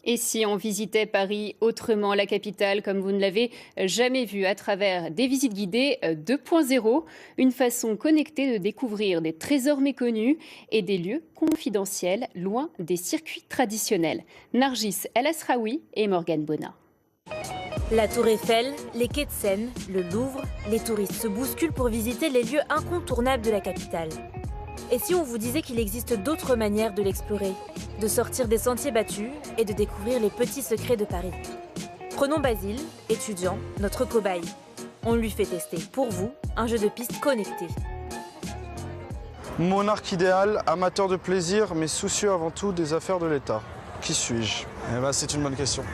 Et si on visitait Paris autrement, la capitale, comme vous ne l'avez jamais vu, à travers des visites guidées 2.0, une façon connectée de découvrir des trésors méconnus et des lieux confidentiels loin des circuits traditionnels. Nargis El Asraoui et Morgane Bonnat. La Tour Eiffel, les quais de Seine, le Louvre, les touristes se bousculent pour visiter les lieux incontournables de la capitale. Et si on vous disait qu'il existe d'autres manières de l'explorer, de sortir des sentiers battus et de découvrir les petits secrets de Paris? Prenons Basile, étudiant, notre cobaye. On lui fait tester, pour vous, un jeu de piste connecté. Monarque idéal, amateur de plaisir, mais soucieux avant tout des affaires de l'État. Qui suis-je? Eh ben, c'est une bonne question.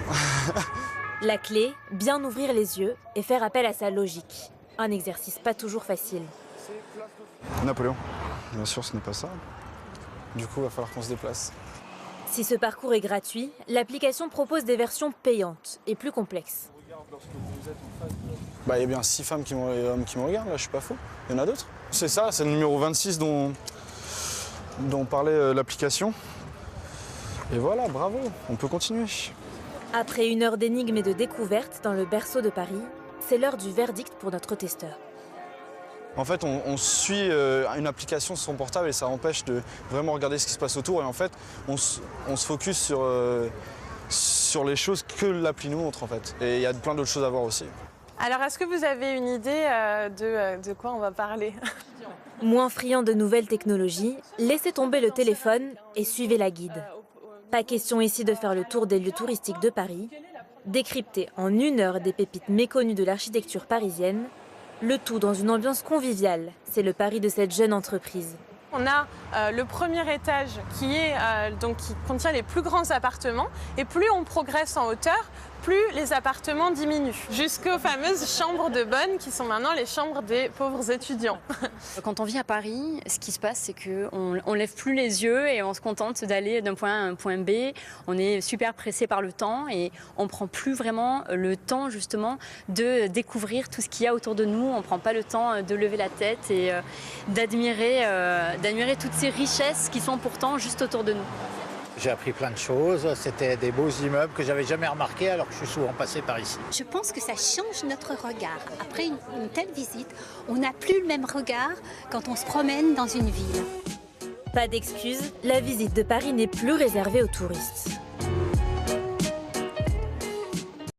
La clé, bien ouvrir les yeux et faire appel à sa logique. Un exercice pas toujours facile. Napoléon. Bien sûr, ce n'est pas ça. Du coup, il va falloir qu'on se déplace. Si ce parcours est gratuit, l'application propose des versions payantes et plus complexes. Bah, il y a bien 6 femmes et hommes qui me regardent, là, je suis pas faux. Il y en a d'autres. C'est ça, c'est le numéro 26 dont parlait l'application. Et voilà, bravo, on peut continuer. Après 1 heure d'énigmes et de découvertes dans le berceau de Paris, c'est l'heure du verdict pour notre testeur. En fait, on suit une application sur son portable et ça empêche de vraiment regarder ce qui se passe autour. Et en fait, on se focus sur les choses que l'appli nous montre, en fait. Et il y a plein d'autres choses à voir aussi. Alors, est-ce que vous avez une idée de quoi on va parler? Moins friand de nouvelles technologies, laissez tomber le téléphone et suivez la guide. Pas question ici de faire le tour des lieux touristiques de Paris. Décrypter en 1 heure des pépites méconnues de l'architecture parisienne. Le tout dans une ambiance conviviale, c'est le pari de cette jeune entreprise. On a le premier étage qui contient les plus grands appartements et plus on progresse en hauteur, plus les appartements diminuent. Jusqu'aux fameuses chambres de bonne qui sont maintenant les chambres des pauvres étudiants. Quand on vit à Paris, ce qui se passe, c'est qu'on ne lève plus les yeux et on se contente d'aller d'un point A à un point B. On est super pressé par le temps et on ne prend plus vraiment le temps justement de découvrir tout ce qu'il y a autour de nous. On ne prend pas le temps de lever la tête et d'admirer toutes ces richesses qui sont pourtant juste autour de nous. J'ai appris plein de choses, c'était des beaux immeubles que j'avais jamais remarqués alors que je suis souvent passé par ici. Je pense que ça change notre regard. Après une telle visite, on n'a plus le même regard quand on se promène dans une ville. Pas d'excuses, la visite de Paris n'est plus réservée aux touristes.